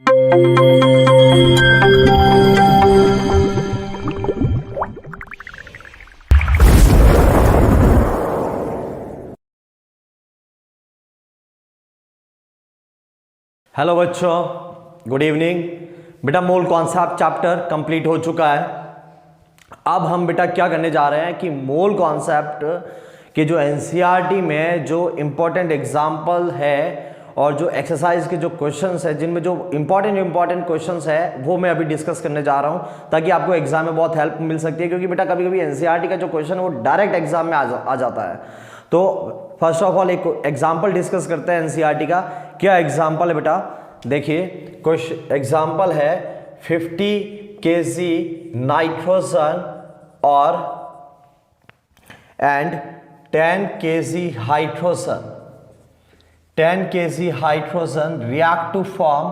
Hello बच्चों, good evening. बेटा mole concept chapter complete हो चुका है। अब हम बेटा क्या करने जा रहे हैं कि मोल कॉन्सेप्ट के जो एनसीईआरटी में जो इम्पोर्टेंट एग्जाम्पल है और जो एक्सरसाइज के जो क्वेश्चंस है, जिनमें जो इम्पोर्टेंट क्वेश्चंस है वो मैं अभी डिस्कस करने जा रहा हूं, ताकि आपको एग्जाम में बहुत हेल्प मिल सकती है। क्योंकि बेटा कभी कभी एनसीईआरटी का जो क्वेश्चन है वो डायरेक्ट एग्जाम में आ जाता है। तो फर्स्ट ऑफ ऑल एक एग्जाम्पल डिस्कस करते हैं एनसीईआरटी का। क्या एग्जाम्पल है बेटा? देखिए, क्वेश्चन एग्जाम्पल है 50 kg नाइट्रोजन और 10 kg hydrogen. 10 kg hydrogen react to form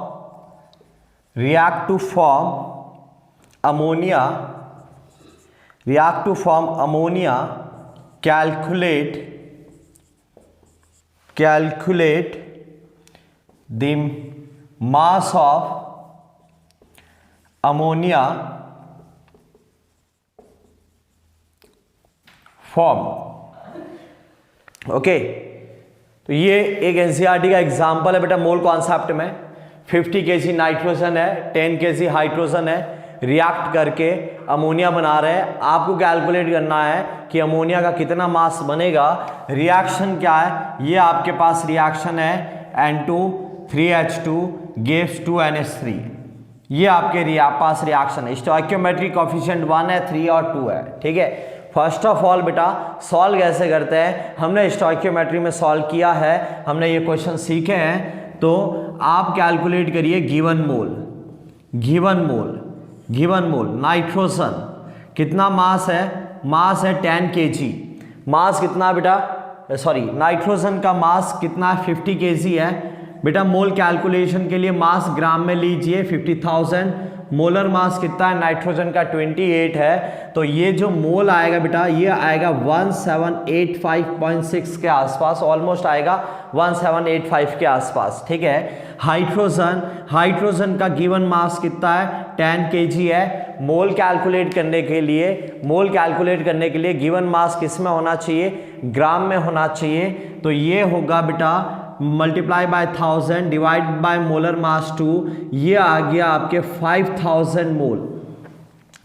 ammonia. Calculate the mass of ammonia form. Okay, तो ये एक एनसीईआरटी का एग्जाम्पल है बेटा मोल कॉन्सेप्ट में। 50 kg नाइट्रोजन है, 10 kg हाइड्रोजन है, रिएक्ट करके अमोनिया बना रहे हैं। आपको कैलकुलेट करना है कि अमोनिया का कितना मास बनेगा। रिएक्शन क्या है? ये आपके पास रिएक्शन है N2 3H2 gives 2NH3। ये आपके पास रिएक्शन है। स्टोइकियोमेट्रिक कोफिशिएंट 1 है, 3 और 2 है। ठीक है, फर्स्ट ऑफ ऑल बेटा सॉल्व कैसे करते हैं, हमने स्टोइकियोमेट्री में सॉल्व किया है, हमने ये क्वेश्चन सीखे हैं। तो आप कैलकुलेट करिए गिवन मोल नाइट्रोजन कितना मास है? मास है 10 kg। मास कितना बेटा? सॉरी, नाइट्रोजन का मास कितना? 50 kg है बेटा। मोल कैलकुलेशन के लिए मास ग्राम में लीजिए 50,000। मोलर मास कितना है नाइट्रोजन का? 28 है। तो ये जो मोल आएगा बेटा, ये आएगा 1785.6 के आसपास, ऑलमोस्ट आएगा 1785 के आसपास। ठीक है, हाइड्रोजन का गिवन मास कितना है? 10 kg है। मोल कैलकुलेट करने के लिए गिवन मास किस में होना चाहिए? ग्राम में होना चाहिए। तो ये होगा बेटा multiply by 1000 divide by molar mass 2। ये आ गया आपके 5000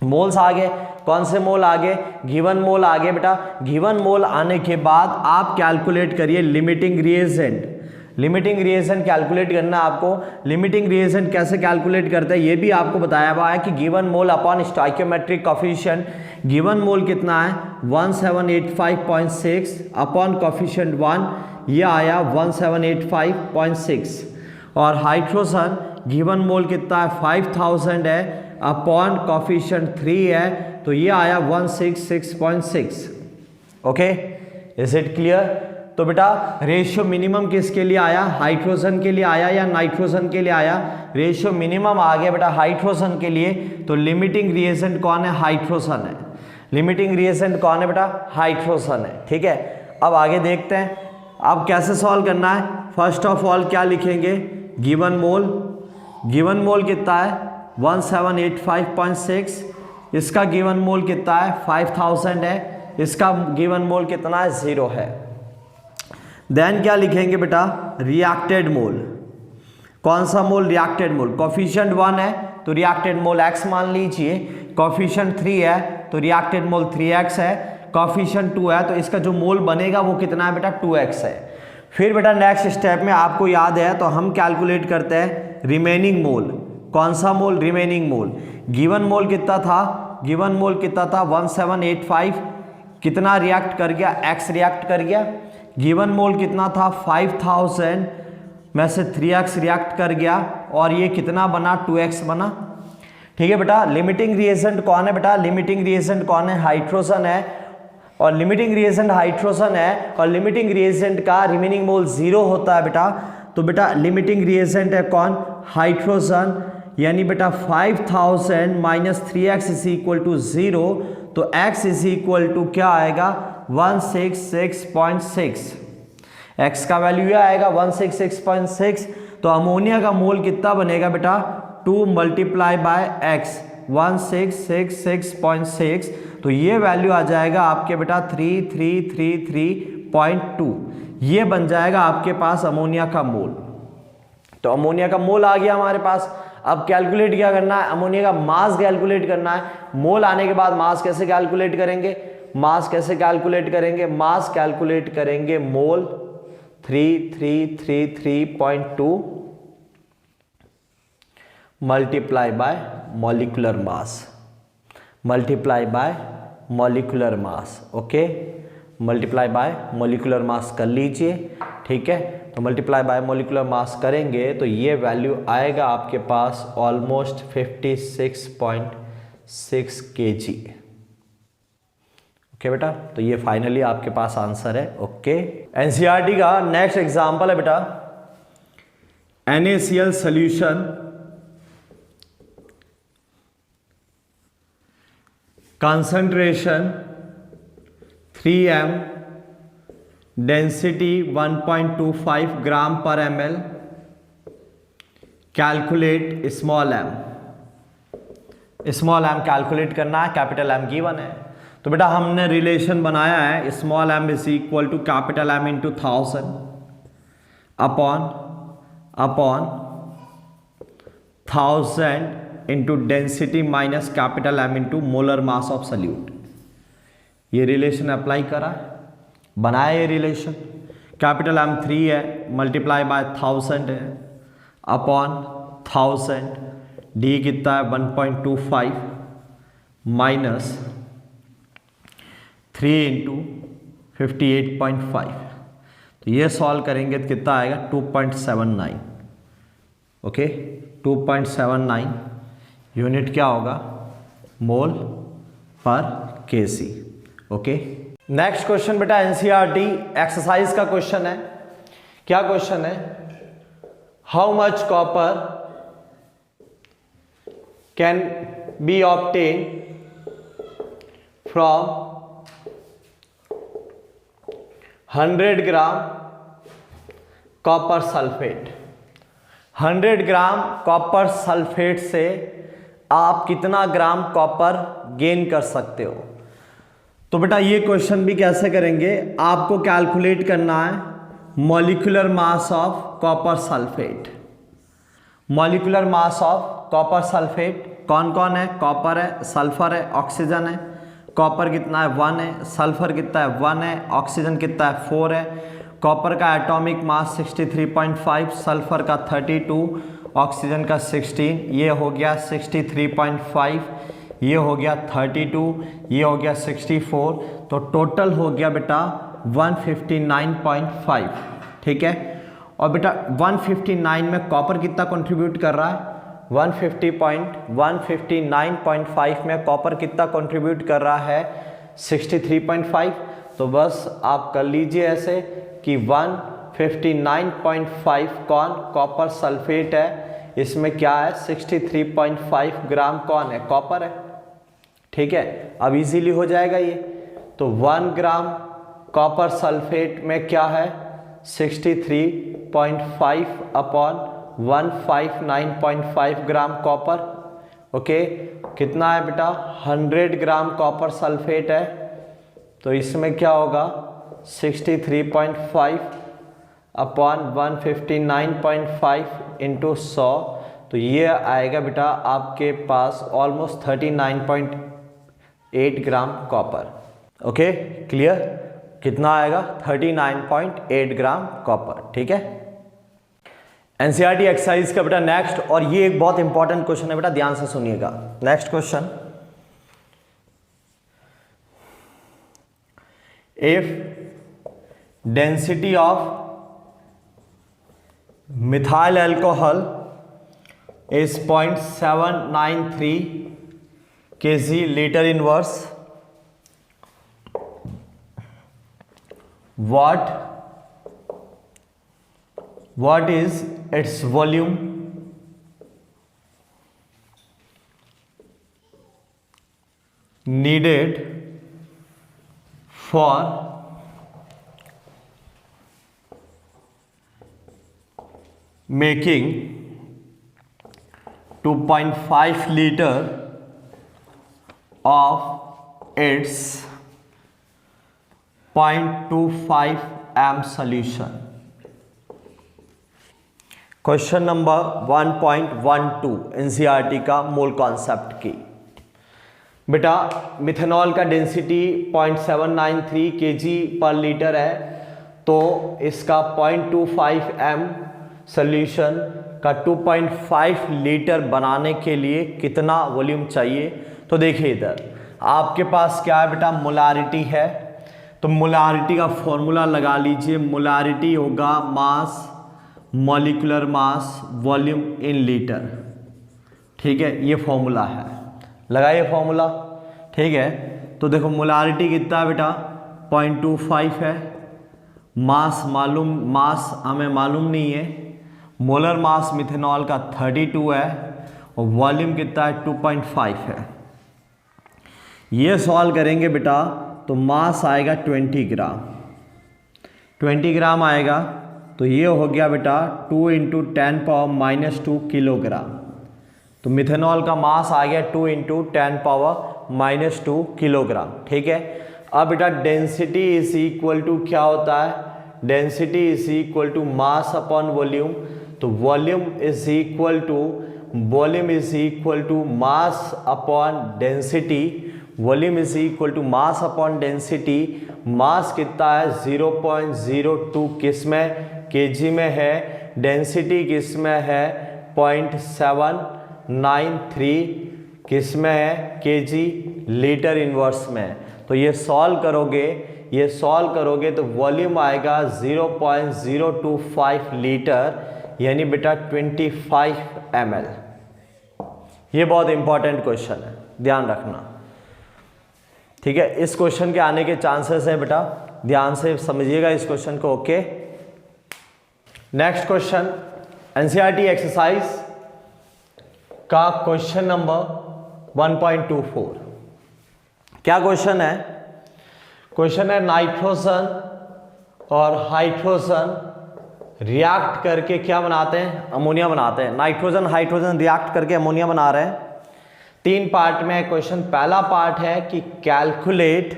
मोल्स आ गए। कौन से मोल आ गए? गिवन मोल आ गए बेटा। गिवन मोल आने के बाद आप कैलकुलेट करिए लिमिटिंग रिएजेंट कैलकुलेट करना है आपको। लिमिटिंग रिएजेंट कैसे कैलकुलेट करते हैं ये भी आपको बताया हुआ है कि given mole upon stoichiometric coefficient. Given mole कितना है? 1785.6 अपॉन कोफिशिएंट 1, ये आया 1785.6। और हाइड्रोजन गिवन मोल कितना है? 5000 है अपॉन कोफिशिएंट 3 है, तो ये आया 166.6। Okay, is it clear? तो बेटा रेशियो मिनिमम किसके लिए आया? हाइड्रोजन के लिए आया या नाइट्रोजन के लिए आया? रेशियो मिनिमम आ गया बेटा हाइड्रोजन के लिए। तो लिमिटिंग रिएजेंट कौन है? हाइड्रोजन है। लिमिटिंग रिएजेंट कौन है बेटा? हाइड्रोजन है। ठीक है, अब आगे देखते हैं अब कैसे सॉल्व करना है। फर्स्ट ऑफ ऑल क्या लिखेंगे? गिवन मोल कितना है? 1785.6। इसका गिवन मोल कितना है? 5000 है। इसका गिवन मोल कितना है? 0 है। देन क्या लिखेंगे बेटा? रिएक्टेड मोल। कौन सा मोल? रिएक्टेड मोल। कोफिशिएंट 1 है तो रिएक्टेड मोल x मान लीजिए। कोफिशिएंट 3 है तो रिएक्टेड मोल 3x है। कोफिशिएंट 2 है तो इसका जो मोल बनेगा वो कितना है बेटा? 2x है। फिर बेटा नेक्स्ट स्टेप में आपको याद है तो हम कैलकुलेट करते हैं रिमेनिंग मोल। कौन सा मोल? रिमेनिंग मोल। गिवन मोल कितना था? 1785। कितना रिएक्ट कर गया? x रिएक्ट कर गया। गिवन मोल कितना था? 5000 में से 3x रिएक्ट कर गया और ये कितना बना? 2x बना। ठीक है बेटा, लिमिटिंग रिएजेंट कौन है बेटा? लिमिटिंग रिएजेंट कौन है? हाइड्रोजन है। और लिमिटिंग रिएजेंट हाइड्रोजन है और लिमिटिंग रिएजेंट का रिमेनिंग मोल 0 होता है बेटा। तो बेटा लिमिटिंग रिएजेंट है कौन? हाइड्रोजन। यानी बेटा 5000 minus 3x is equal to 0। तो x इज इक्वल टू क्या आएगा? 166.6। x का वैल्यू आएगा 166.6। तो अमोनिया का मोल कितना बनेगा बेटा 2 मल्टीप्लाई बाय एक्स 1666.6, तो ये वैल्यू आ जाएगा आपके बेटा 3333.2, ये बन जाएगा आपके पास अमोनिया का मोल। तो अमोनिया का मोल आ गया हमारे पास। अब कैलकुलेट क्या करना है, अमोनिया का मास कैलकुलेट करना है। मोल आने के बाद मास कैसे कैलकुलेट करेंगे, मास कैसे कैलकुलेट करेंगे, मास कैलकुलेट करेंगे मोल 3333.2 multiply by molecular mass, multiply by molecular mass. Okay, multiply by molecular mass कर लीजिए, ठीक है। तो मल्टीप्लाई बाय मॉलिक्यूलर मास करेंगे तो ये वैल्यू आएगा आपके पास ऑलमोस्ट 56.6 kg। ओके बेटा, तो ये फाइनली आपके पास आंसर है। ओके, एनसीईआरटी का नेक्स्ट एग्जांपल है बेटा NaCl solution concentration 3m, density 1.25 ग्राम पर ml, calculate small m। Small m calculate करना है, कैपिटल M गिवन है। तो बेटा हमने रिलेशन बनाया है small m is equal to capital M into 1000 upon 1000 into density minus capital M into molar mass of solute. ये रिलेशन अप्लाई करा है, बनाया ये रिलेशन। कैपिटल M 3 है, मल्टीप्लाई बाय 1000 है अपॉन 1000, डी कितना है 1.25 माइनस 3 इंटू 58.5। तो ये सॉल्व करेंगे तो कितना आएगा 2.79। ओके, 2.79 यूनिट क्या होगा, मोल पर केसी। ओके, नेक्स्ट क्वेश्चन बेटा एनसीईआरटी एक्सरसाइज का क्वेश्चन है। क्या क्वेश्चन है, how much copper can be obtain from 100 gram copper sulphate. 100 gram copper sulphate से आप कितना ग्राम कॉपर गेन कर सकते हो। तो बेटा ये क्वेश्चन भी कैसे करेंगे, आपको कैलकुलेट करना है molecular mass of copper sulphate. Molecular mass of copper sulphate कौन कौन है, कॉपर है, सल्फर है, ऑक्सीजन है। कॉपर कितना है 1 है, सल्फर कितना है 1 है, ऑक्सीजन कितना है 4 है। कॉपर का एटॉमिक मास 63.5, सल्फर का 32, ऑक्सीजन का 16, ये हो गया 63.5, ये हो गया 32, ये हो गया 64, तो टोटल हो गया बेटा 159.5, ठीक है। और बेटा 159 में कॉपर कितना कंट्रीब्यूट कर रहा है, 159.5 में कॉपर कितना कंट्रीब्यूट कर रहा है 63.5। तो बस आप कर लीजिए ऐसे कि 159.5 कौन कॉपर सल्फेट है, इसमें क्या है 63.5 ग्राम कौन है, कॉपर है, ठीक है। अब इजीली हो जाएगा ये। तो 1 ग्राम कॉपर सल्फेट में क्या है 63.5 अपॉन 159.5 ग्राम कॉपर। ओके, कितना है बेटा 100 ग्राम कॉपर सल्फेट है, तो इसमें क्या होगा 63.5 अपॉन 159.5 इंटू 100, तो ये आएगा बेटा आपके पास almost 39.8 gram copper. Okay, clear, कितना आएगा 39.8 ग्राम कॉपर, ठीक है। एनसीईआरटी एक्सरसाइज का बेटा नेक्स्ट, और ये एक बहुत इंपॉर्टेंट क्वेश्चन है बेटा, ध्यान से सुनिएगा। Next question, if density of methyl alcohol is 0.793 kg liter inverse, what is its volume needed for making 2.5 litre of its 0.25 m solution। Question number 1.12 NCERT का मूल कॉन्सेप्ट की। बेटा मिथेनॉल का डेंसिटी 0.793 kg पर लीटर है, तो इसका 0.25 m solution का 2.5 लीटर बनाने के लिए कितना वॉल्यूम चाहिए। तो देखिए इधर आपके पास क्या है बेटा, मोलारिटी है, तो मोलारिटी का फॉर्मूला लगा लीजिए। मोलारिटी होगा mass molecular mass volume in litre, ठीक है, ये फॉर्मूला है, लगाइए फॉर्मूला, ठीक है। तो देखो मोलारिटी कितना है बेटा 0.25 है, मास हमें मालूम नहीं है, मोलर मास मिथेनॉल का 32 है और वॉल्यूम कितना है 2.5 है। ये सॉल्व करेंगे बेटा तो मास आएगा 20 ग्राम, 20 ग्राम आएगा, तो ये हो गया बेटा 2 × 10⁻² किलोग्राम। तो मिथेनॉल का मास आ गया 2 × 10⁻² किलोग्राम, ठीक है। अब बेटा डेंसिटी इज इक्वल टू क्या होता है, density is equal to mass upon volume. तो volume is equal to mass upon density, volume is equal to mass upon density. Mass कितना है 0.02 किस में, केजी में है, डेंसिटी किस में है 0.793 किस में है, केजी, लीटर इनवर्स में। तो ये सॉल्व करोगे तो वॉल्यूम आएगा 0.025 लीटर, यानी बेटा 25 ml। ये बहुत इंपॉर्टेंट क्वेश्चन है, ध्यान रखना, ठीक है। इस क्वेश्चन के आने के चांसेस है बेटा, ध्यान से समझिएगा इस क्वेश्चन को, okay. Next question NCERT exercise का क्वेश्चन नंबर 1.24। क्या क्वेश्चन है, क्वेश्चन है नाइट्रोजन और हाइड्रोजन रिएक्ट करके क्या बनाते हैं, अमोनिया बनाते हैं। नाइट्रोजन हाइड्रोजन रिएक्ट करके अमोनिया बना रहे हैं। 3 पार्ट में क्वेश्चन। पहला पार्ट है कि calculate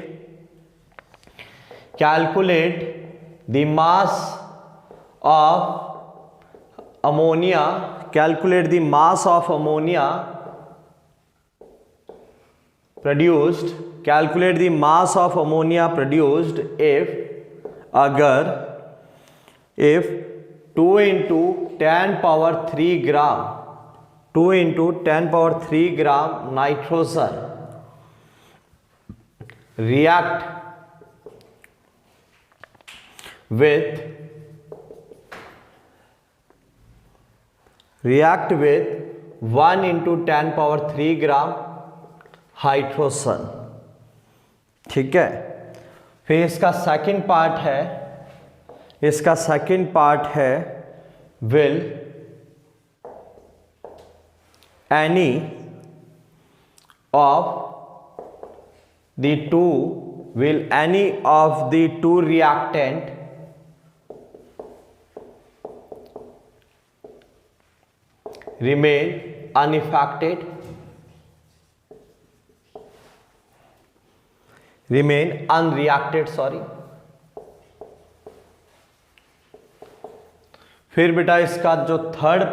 the mass of ammonia, calculate the mass of ammonia produced, calculate the mass of ammonia produced if 2 × 10⁻³ gram, 2 × 10⁻³ gram nitrogen react with 1 × 10⁻³ gram hydrogen, ठीक है। फिर इसका सेकंड पार्ट है will any of the two reactant remain unaffected, remain unreacted, sorry. फिर बेटा इसका जो third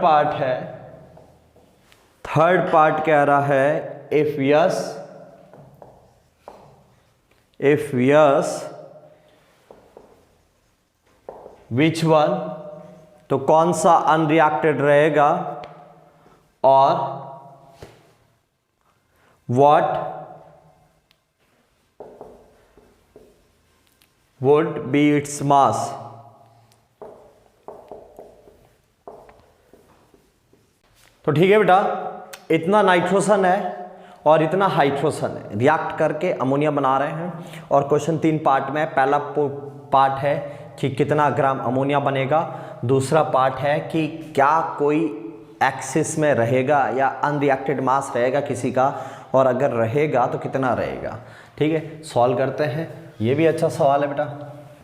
part कह रहा है if yes which one, तो कौन सा अनरिएक्टेड रहेगा, और what would be its mass। तो ठीक है बेटा, इतना नाइट्रोजन है और इतना हाइड्रोजन है, रिएक्ट करके अमोनिया बना रहे हैं। और क्वेश्चन 3 पार्ट में, पहला पार्ट है कि कितना ग्राम अमोनिया बनेगा, दूसरा पार्ट है कि क्या कोई एक्सिस में रहेगा या अनरिएक्टेड मास रहेगा किसी का, और अगर रहेगा तो कितना रहेगा, ठीक है। सॉल्व करते हैं, ये भी अच्छा सवाल है बेटा,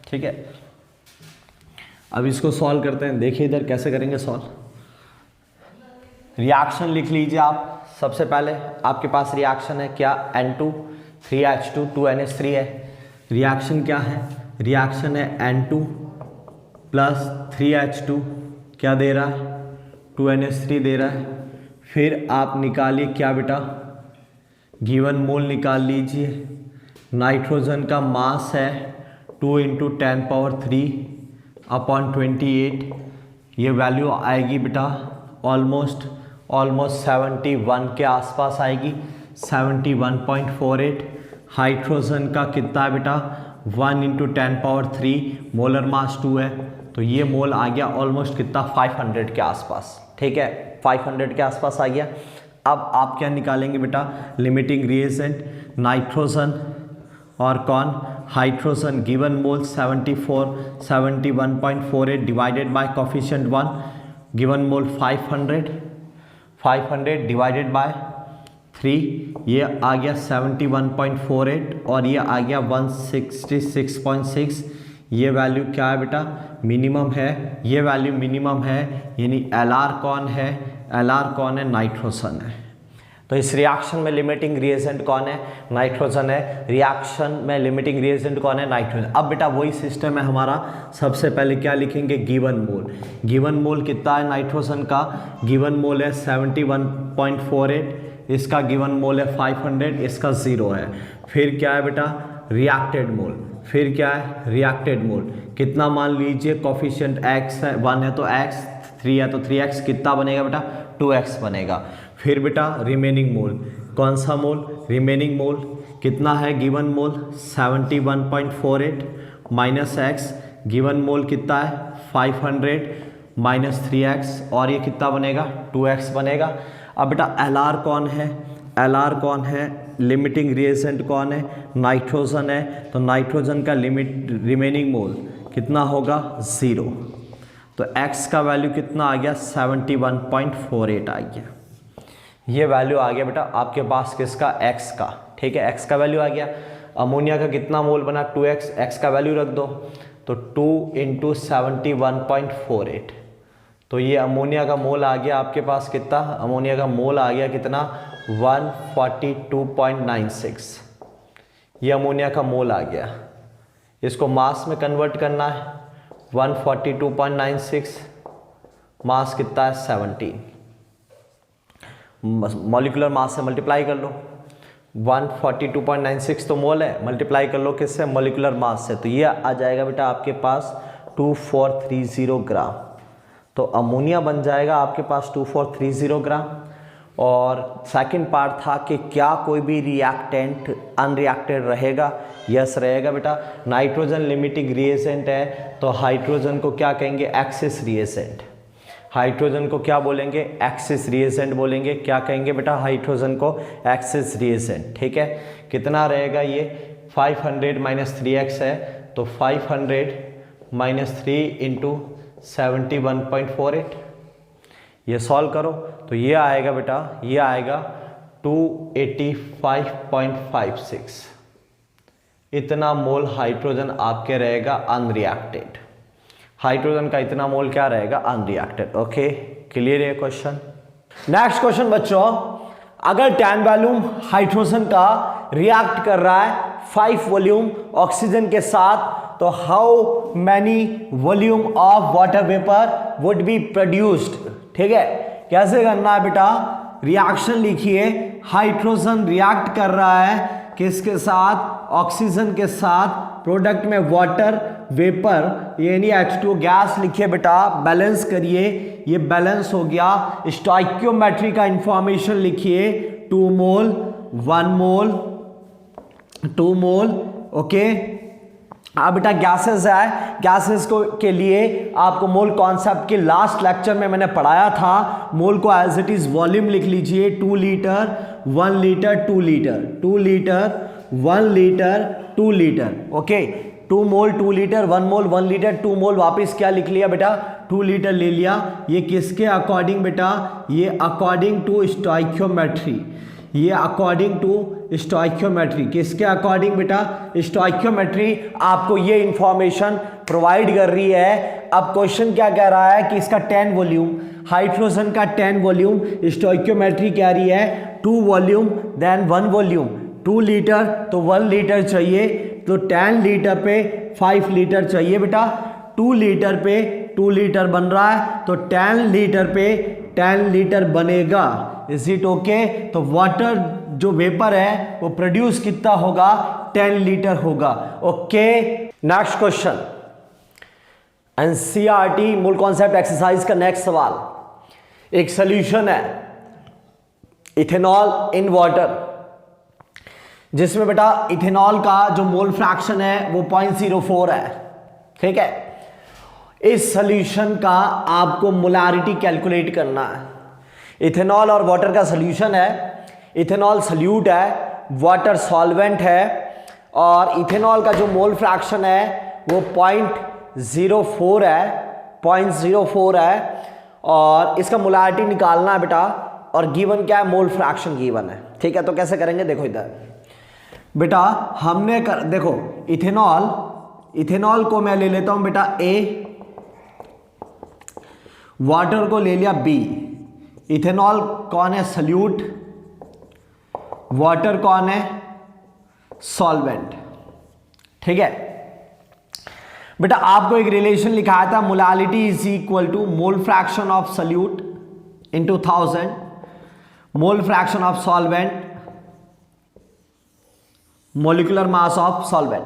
ठीक है। अब इसको सॉल्व करते हैं, देखिए इधर कैसे करेंगे सॉल्व। रिएक्शन लिख लीजिए आप। सबसे पहले आपके पास रिएक्शन है क्या, N2 3H2 2NH3 है। रिएक्शन क्या है, रिएक्शन है N2 प्लस 3H2 क्या दे रहा है, 2NH3 दे रहा है। फिर आप निकालिए क्या बेटा, गिवन मोल निकाल लीजिए। नाइट्रोजन का मास है 2 × 10⁻³ ये वैल्यू आएगी बेटा ऑलमोस्ट 71 के आसपास आएगी, 71.48। हाइड्रोजन का कितना है बेटा, 1 × 10⁻³ मोलर मास 2 है, तो ये मोल आ गया ऑलमोस्ट कितना 500 के आसपास। ठीक है, 500 के आसपास आ गया। अब आप क्या निकालेंगे बेटा, लिमिटिंग रिएजेंट, नाइट्रोजन और कौन, hydrogen. Given mole 71.48 divided by coefficient 1, given mole 500 divided by 3, ये आ गया 71.48 और ये आ गया 166.6। ये वैल्यू क्या है बेटा, मिनिमम है, ये वैल्यू मिनिमम है, यानी LR कौन है, LR कौन है, नाइट्रोजन है। तो इस रिएक्शन में लिमिटिंग रिएजेंट कौन है, नाइट्रोजन है। रिएक्शन में लिमिटिंग रिएजेंट कौन है, नाइट्रोजन। अब बेटा वही सिस्टम है हमारा, सबसे पहले क्या लिखेंगे, गिवन मोल। गिवन मोल कितना है नाइट्रोजन का, गिवन मोल है 71.48, इसका गिवन मोल है 500, इसका 0 है। फिर क्या है बेटा, रिएक्टेड मोल। फिर क्या है, रिएक्टेड मोल कितना मान लीजिए, कोफिशिएंट x है, 1 है तो x, 3 है तो 3x, कितना बनेगा बेटा 2x बनेगा। फिर बेटा रिमेनिंग मोल, कौन सा मोल, रिमेनिंग मोल कितना है, गिवन मोल 71.48 माइनस x, गिवन मोल कितना है 500 माइनस 3x, और ये कितना बनेगा 2x बनेगा। अब बेटा LR कौन है, LR कौन है, लिमिटिंग रिएजेंट कौन है, नाइट्रोजन है, तो नाइट्रोजन का रिमेनिंग मोल कितना होगा 0, तो x का वैल्यू कितना आ गया 71.48 आ गया। ये वैल्यू आ गया बेटा आपके पास किसका, x का। ठीक है, x का वैल्यू आ गया। अमोनिया का कितना मोल बना 2x, x का वैल्यू रख दो, तो 2 × 71.48, तो ये अमोनिया का मोल आ गया आपके पास कितना, अमोनिया का मोल आ गया कितना 142.96, ये अमोनिया का मोल आ गया। इसको मास में कन्वर्ट करना है, 142.96 मास कितना है 17, मॉलिक्यूलर मास से मल्टीप्लाई कर लो, 142.96 तो मोल है, मल्टीप्लाई कर लो किससे, मॉलिक्यूलर मास से, तो ये आ जाएगा बेटा आपके पास 2430 ग्राम। तो अमोनिया बन जाएगा आपके पास 2430 ग्राम। और सेकंड पार्ट था कि क्या कोई भी रिएक्टेंट अनरिएक्टेड रहेगा, यस रहेगा बेटा। नाइट्रोजन लिमिटिंग रिएजेंट है, तो हाइड्रोजन को क्या कहेंगे, एक्सिस रिएजेंट। हाइड्रोजन को क्या बोलेंगे, एक्सिस रिएजेंट बोलेंगे। क्या कहेंगे बेटा, हाइड्रोजन को एक्सिस रिएजेंट। ठीक है, कितना रहेगा ये 500 माइनस 3x है, तो 500 माइनस 3 × 71.48, ये सॉल्व करो तो ये आएगा बेटा, ये आएगा 285.56। इतना मोल हाइड्रोजन आपके रहेगा अनरिएक्टेड। हाइड्रोजन का इतना मोल क्या रहेगा, अनरिएक्टेड। ओके, क्लियर है क्वेश्चन। नेक्स्ट क्वेश्चन बच्चों, अगर 10 वॉल्यूम हाइड्रोजन का रिएक्ट कर रहा है 5 वॉल्यूम ऑक्सीजन के साथ, तो how many volume of water vapour would be produced. ठीक है, कैसे करना है बेटा, रिएक्शन लिखिए, हाइड्रोजन रिएक्ट कर रहा है किसके साथ, ऑक्सीजन के साथ, प्रोडक्ट में वाटर वेपर यानी H2 गैस लिखिए बेटा, बैलेंस करिए, ये बैलेंस हो गया। स्टोइकियोमेट्री का इंफॉर्मेशन लिखिए, 2 मोल 1 मोल 2 मोल। ओके, अब बेटा गैसेस है, गैसेस को के लिए आपको मोल कॉन्सेप्ट के लास्ट लेक्चर में मैंने पढ़ाया था। मोल को एज इट इज वॉल्यूम लिख लीजिए, 2 litre 1 litre 2 litre 2 litre 1 litre 2 litre. Okay, 2 मोल 2 लीटर 1 मोल 1 लीटर 2 मोल, वापस क्या लिख लिया बेटा, 2 लीटर ले लिया। ये किसके अकॉर्डिंग बेटा, ये अकॉर्डिंग टू स्टोइकियोमेट्री, ये अकॉर्डिंग टू स्टोइकियोमेट्री, किसके अकॉर्डिंग बेटा? स्टोइकियोमेट्री आपको ये इंफॉर्मेशन प्रोवाइड कर रही है। अब क्वेश्चन क्या कह रहा है कि इसका 10 वॉल्यूम, हाइड्रोजन का 10 वॉल्यूम, स्टोइकियोमेट्री कह रही है 2 वॉल्यूम देन 1 वॉल्यूम, 2 लीटर तो 1 लीटर चाहिए, तो 10 लीटर पे 5 लीटर चाहिए बेटा, 2 लीटर पे 2 लीटर बन रहा है, तो 10 लीटर पे 10 लीटर बनेगा। Is it okay? तो वाटर जो वेपर है वो प्रोड्यूस कितना होगा? 10 लीटर होगा। ओके, नेक्स्ट क्वेश्चन, एनसीईआरटी मूल कॉन्सेप्ट एक्सरसाइज का नेक्स्ट सवाल। एक सोल्यूशन है इथेनॉल इन वाटर, जिसमें बेटा इथेनॉल का जो मोल फ्रैक्शन है वो 0.04 है। ठीक है, इस सोल्यूशन का आपको मोलारिटी कैलकुलेट करना है। इथेनॉल और वाटर का सोल्यूशन है, इथेनॉल सोल्यूट है, वाटर सॉल्वेंट है, और इथेनॉल का जो मोल फ्रैक्शन है वो 0.04 है, 0.04 है, और इसका मोलारिटी निकालना है बेटा, और गिवन क्या है? मोल फ्रैक्शन गिवन है। ठीक है, तो कैसे करेंगे? देखो इधर बेटा, हमने देखो इथेनॉल को मैं ले लेता हूं बेटा ए, वाटर को ले लिया बी। इथेनॉल कौन है? सल्यूट, वाटर कौन है? सॉल्वेंट। ठीक है बेटा, आपको एक रिलेशन लिखाया था, molality is equal to mole fraction of solute into 1000, mole fraction of solvent, molecular mass of solvent.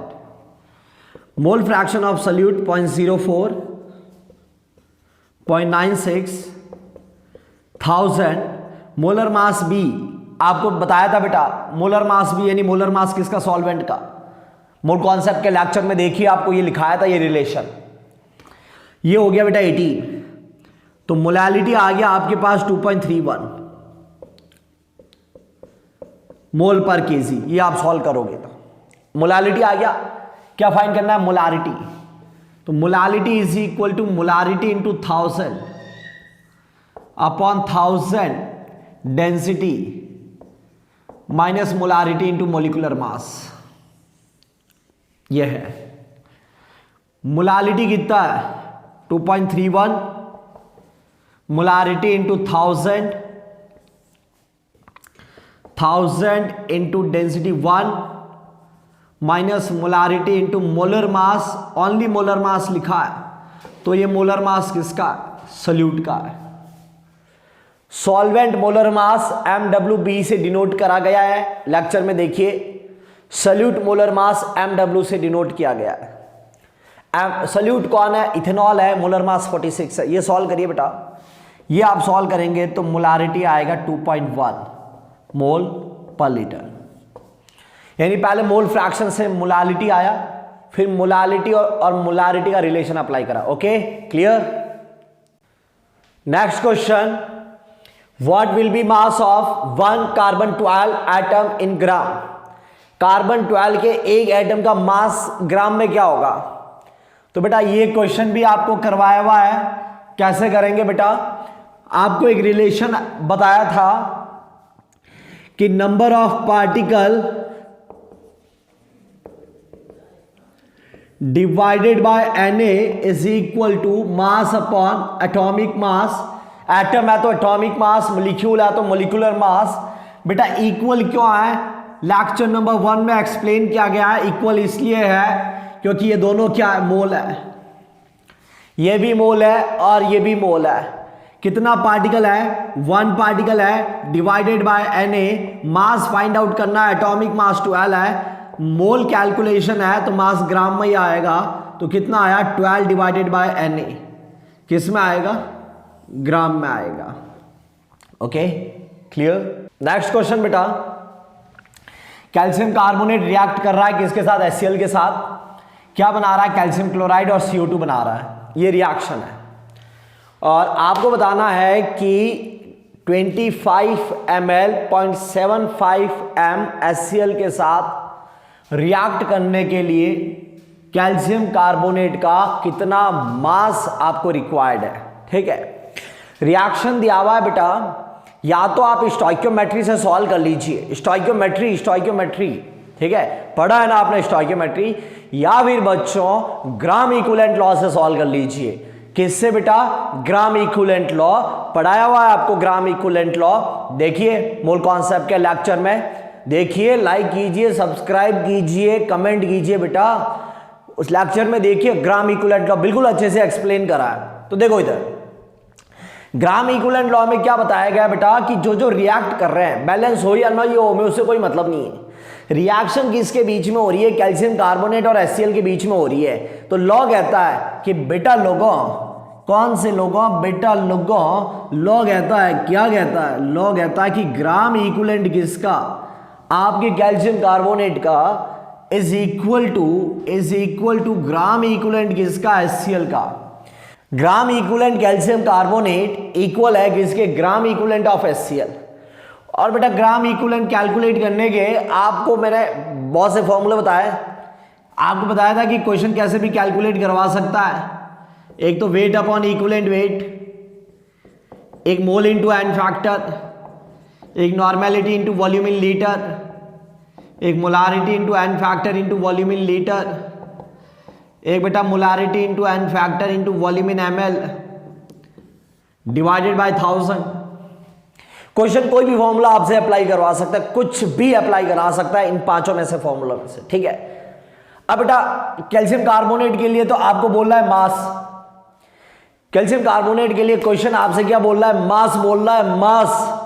Mole fraction of solute 0.04, 0.96, 1000, molar mass B आपको बताया था बेटा, मोलर मास बी यानी मोलर मास किसका? सॉल्वेंट का। Mole concept के lecture में देखिए आपको ये लिखाया था, ये रिलेशन। ये हो गया बेटा 18, तो मोलालिटी आ गया आपके पास 2.31 मोल पर केजी। ये आप सॉल्व करोगे तो मोलालिटी आ गया। क्या फाइंड करना है? मोलारिटी। तो molality is equal to molarity into 1000 upon 1000 density minus molarity into molecular mass. यह है मोलालिटी कितना है? 2.31, molarity into 1000 into density 1 minus molarity into molar mass. Only molar mass लिखा है, तो ये मोलर मास किसका? सल्यूट का है। सॉल्वेंट मोलर मास MWB से डिनोट करा गया है, लेक्चर में देखिए। सल्यूट मोलर मास MW से डिनोट किया गया है। सल्यूट कौन है? इथेनॉल है, मोलर मास 46 है। ये सॉल्व करिए बेटा, ये आप सॉल्व करेंगे तो मोलारिटी आएगा 2.1 मोल पर लीटर। यानी पहले मोल फ्रैक्शन से मोलालिटी आया, फिर मोलालिटी और मोलारिटी का रिलेशन अप्लाई करा। Okay, clear? Next question, what will be mass of 1 carbon 12 atom in gram? Carbon 12 के एक एटम का मास ग्राम में क्या होगा? तो बेटा ये क्वेश्चन भी आपको करवाया हुआ है। कैसे करेंगे बेटा? आपको एक रिलेशन बताया था कि number of particle divided by Na is equal to mass upon atomic mass. Atom है तो एटॉमिक मास, मॉलिक्यूल है तो मॉलिक्यूलर मास। बेटा इक्वल क्यों है? लेक्चर नंबर 1 में एक्सप्लेन किया गया है। इक्वल इसलिए है क्योंकि ये दोनों क्या है? मोल है। ये भी मोल है और ये भी मोल है। कितना पार्टिकल है? 1 पार्टिकल है, divided by Na। Mass find out करना है, एटॉमिक मास 12 है। मोल कैलकुलेशन है तो मास ग्राम में ही आएगा। तो कितना आया? 12 डिवाइडेड बाय Na। किस में आएगा? ग्राम में आएगा। Okay, clear? नेक्स्ट क्वेश्चन बेटा, कैल्शियम कार्बोनेट रिएक्ट कर रहा है किसके साथ? HCl के साथ। क्या बना रहा है? कैल्शियम क्लोराइड और CO2 बना रहा है। ये रिएक्शन है और आपको बताना है कि 25 ml 0.75 m HCl के साथ रिएक्ट करने के लिए कैल्शियम कार्बोनेट का कितना मास आपको रिक्वायर्ड है। ठीक है, रिएक्शन दिया हुआ है बेटा या तो आप स्टोइकियोमेट्री से सॉल्व कर लीजिए, स्टोइकियोमेट्री, ठीक है, पढ़ा है ना आपने स्टोइकियोमेट्री, या फिर बच्चों ग्राम इक्विवेलेंट लॉ से सॉल्व कर लीजिए। किससे बेटा? ग्राम इक्विवेलेंट लॉ पढ़ाया हुआ है आपको, ग्राम इक्विवेलेंट लॉ देखिए मूल कॉन्सेप्ट के लेक्चर में, देखिए, लाइक कीजिए, सब्सक्राइब कीजिए, कमेंट कीजिए बेटा, उस लेक्चर में देखिए ग्राम इक्विवेलेंट लॉ बिल्कुल अच्छे से एक्सप्लेन करा है। तो देखो इधर ग्राम इक्विवेलेंट लॉ में क्या बताया गया बेटा कि जो जो रिएक्ट कर रहे हैं, बैलेंस हो या ना ये हो, में उससे कोई मतलब नहीं है। रिएक्शन किसके बीच में हो रही है? कैल्शियम कार्बोनेट और HCl के बीच में हो रही है। तो लॉ कहता है कि बेटा लोगों, कौन से लोगों? बेटा लोगों, लॉ कहता है, क्या कहता है? लॉ कहता है कि ग्राम इक्विवेलेंट किसका? आपके कैल्शियम कार्बोनेट का is equal to gram equivalent किसका? HCl का। Gram equivalent calcium carbonate equal है किसके? Gram equivalent of HCl। और बेटा ग्राम इक्विवेलेंट कैलकुलेट करने के आपको मैंने बहुत से फॉर्मूले बताए, आपको बताया था कि क्वेश्चन कैसे भी कैलकुलेट करवा सकता है। एक तो वेट अपॉन इक्विवेलेंट वेट, एक मोल इंटू एन फैक्टर, एक normality into volume in litre, एक molarity into N factor into volume in litre, एक बेटा molarity into N factor into volume in ml divided by 1000। Question कोई भी formula आपसे apply करवा सकता है, कुछ भी अप्लाई करा सकता है इन पांचों में से, फॉर्मूला में से, ठीक है। अब बेटा कैल्शियम कार्बोनेट के लिए तो आपको बोल रहा है मास, कैल्शियम कार्बोनेट के लिए क्वेश्चन आपसे क्या बोल रहा है? मास बोल रहा है, मास।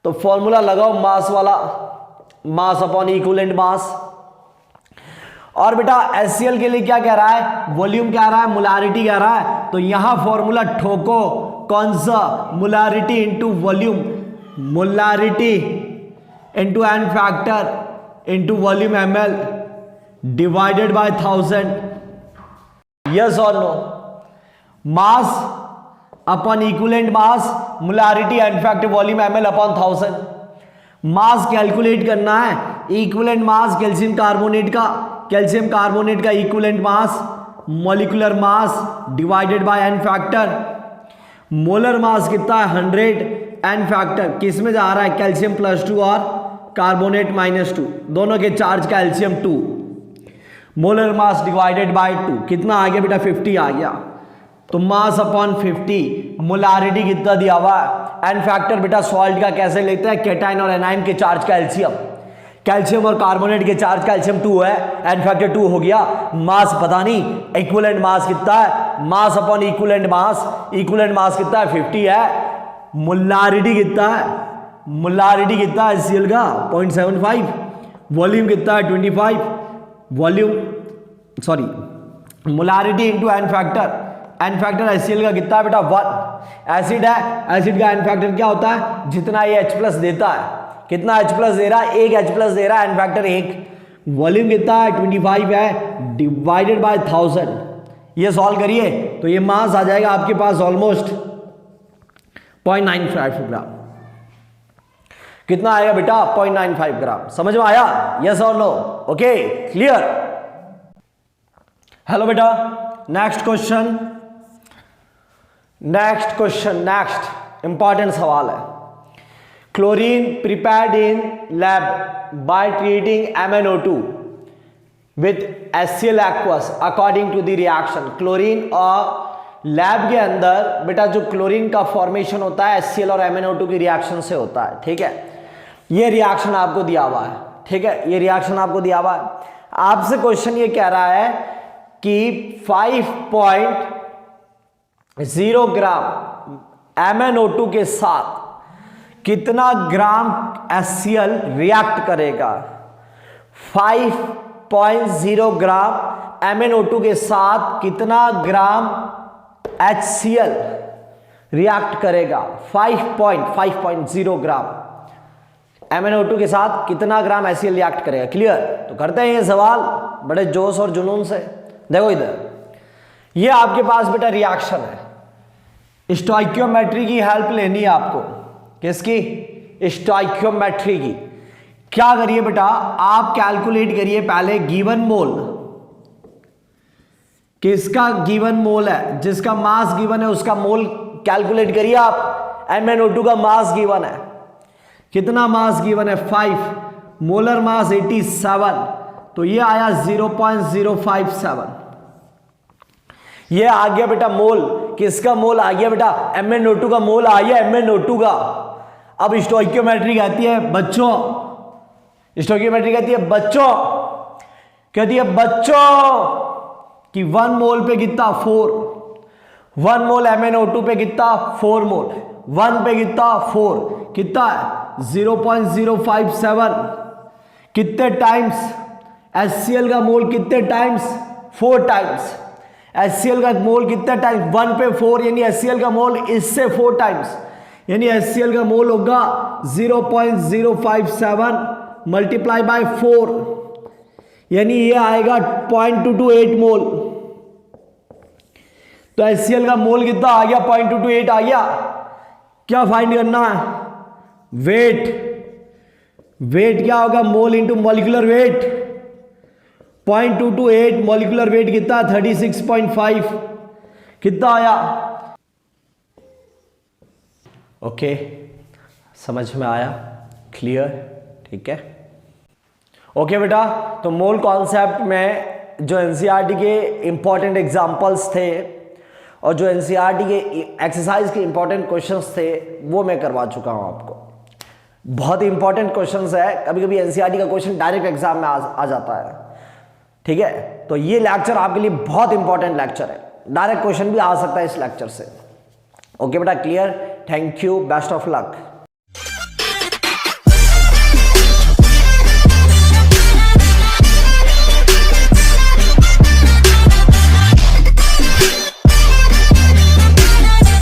तो फॉर्मूला लगाओ मास वाला, मास अपॉन इक्विवेलेंट मास। और बेटा HCl के लिए क्या कह रहा है? वॉल्यूम कह रहा है, मोलारिटी कह रहा है। तो यहां फॉर्मूला ठोको, कौन सा? Molarity into volume, molarity into N factor into volume ml divided by 1000। Yes और no? Mass upon equivalent mass, molarity n factor volume ml upon 1000। Mass calculate करना है, इक्विवेलेंट मास कैल्शियम कार्बोनेट का, calcium carbonate का equivalent mass, molecular mass divided by n factor. Molar mass कितना है? 100। N factor किस में जा रहा है? कैल्शियम +2 और कार्बोनेट -2, दोनों के चार्ज का LCM 2। Molar mass divided bye 2 कितना आ गया बेटा? 50 आ गया। तो मास अपॉन 50, मोलारिटी कितना दिया हुआ है? एन फैक्टर बेटा सॉल्ट का कैसे लेते हैं? कैटाइन और एनाइन के चार्ज का एलसीएम, कैल्शियम और कार्बोनेट के चार्ज का एलसीएम 2 है, एन फैक्टर 2 हो गया। मास पता नहीं, इक्विवेलेंट मास कितना है? मास अपॉन इक्विवेलेंट मास कितना है? 50 है। मोलारिटी कितना है? मोलारिटी कितना है HCl का? 0.75। वॉल्यूम कितना है? 25। Molarity into N factor HCl का कितना है बेटा? 1। एसिड है, एसिड का एन फैक्टर क्या होता है? जितना ये H+ देता है, कितना H+ दे रहा है? 1 H+ दे रहा है, एन फैक्टर 1। वॉल्यूम कितना है? 25 है, डिवाइडेड बाय 1000। ये सॉल्व करिए तो ये मास आ जाएगा आपके पास ऑलमोस्ट 0.95 ग्राम। कितना आएगा बेटा? 0.95 ग्राम। समझ में आया? यस और नो? Okay, clear? हेलो बेटा, नेक्स्ट इंपॉर्टेंट सवाल है। Chlorine prepared in lab by treating MnO2 with HCl aqueous according to the reaction. Chlorine और लैब के अंदर बेटा जो क्लोरीन का फॉर्मेशन होता है HCl और MnO2 की रिएक्शन से होता है, ठीक है। ये रिएक्शन आपको दिया हुआ है, ठीक है, ये रिएक्शन आपको दिया हुआ है। आपसे क्वेश्चन ये कह रहा है कि 5.0 ग्राम MnO2 के साथ कितना ग्राम HCl रिएक्ट करेगा? 5.0 ग्राम MnO2 के साथ कितना ग्राम HCl रिएक्ट करेगा? 5.0 ग्राम MnO2 के साथ कितना ग्राम HCl रिएक्ट करेगा? क्लियर? तो करते हैं ये सवाल बड़े जोश और जुनून से। देखो इधर, ये आपके पास बेटा रिएक्शन है, स्टोइकियोमेट्री की हेल्प लेनी है आपको। किसकी? स्टोइकियोमेट्री की। क्या करिए बेटा, आप कैलकुलेट करिए पहले गिवन मोल। किसका गिवन मोल है? जिसका मास गिवन है उसका मोल कैलकुलेट करिए आप। MnO2 का मास गिवन है, कितना मास गिवन है 5, मोलर मास 87, तो ये आया 0.057। ये आ गया बेटा मोल, किसका मोल आ गया बेटा, MnO2 का मोल आ गया MnO2 का। अब स्टोइकियोमेट्री कहती है बच्चों, स्टोइकियोमेट्री कहती है बच्चों, कहती है बच्चों कि 1 मोल पे कितना 4, 1 मोल MnO2 पे कितना 4 मोल, 1 पे कितना 4, कितना है 0.057। कितने टाइम्स HCl का मोल, कितने टाइम्स 4 टाइम्स। HCl का मोल कितने टाइम्स 1 पे 4, यानी HCl का मोल इससे 4 टाइम्स, यानी HCl का मोल होगा 0.057 मल्टीप्लाई बाय 4, यानी ये आएगा 0.228 मोल। तो HCl का मोल कितना आ गया 0.228 आ गया। क्या फाइंड करना है, वेट, वेट क्या होगा mole into molecular weight, 0.228 molecular weight कितना 36.5, कितना आया। ओके समझ में आया, क्लियर, ठीक है। ओके बेटा, तो मोल कॉन्सेप्ट में जो एनसीईआरटी के इंपॉर्टेंट एग्जांपल्स थे और जो एनसीईआरटी के एक्सरसाइज के इंपॉर्टेंट क्वेश्चंस थे वो मैं करवा चुका हूं आपको। बहुत ही इंपॉर्टेंट क्वेश्चंस है, कभी कभी एनसीईआरटी का क्वेश्चन डायरेक्ट एग्जाम में आ जाता है, ठीक है। तो ये लेक्चर आपके लिए बहुत इंपॉर्टेंट लेक्चर है, डायरेक्ट क्वेश्चन भी आ सकता है इस लेक्चर से। ओके बेटा, clear, thank you, best of luck.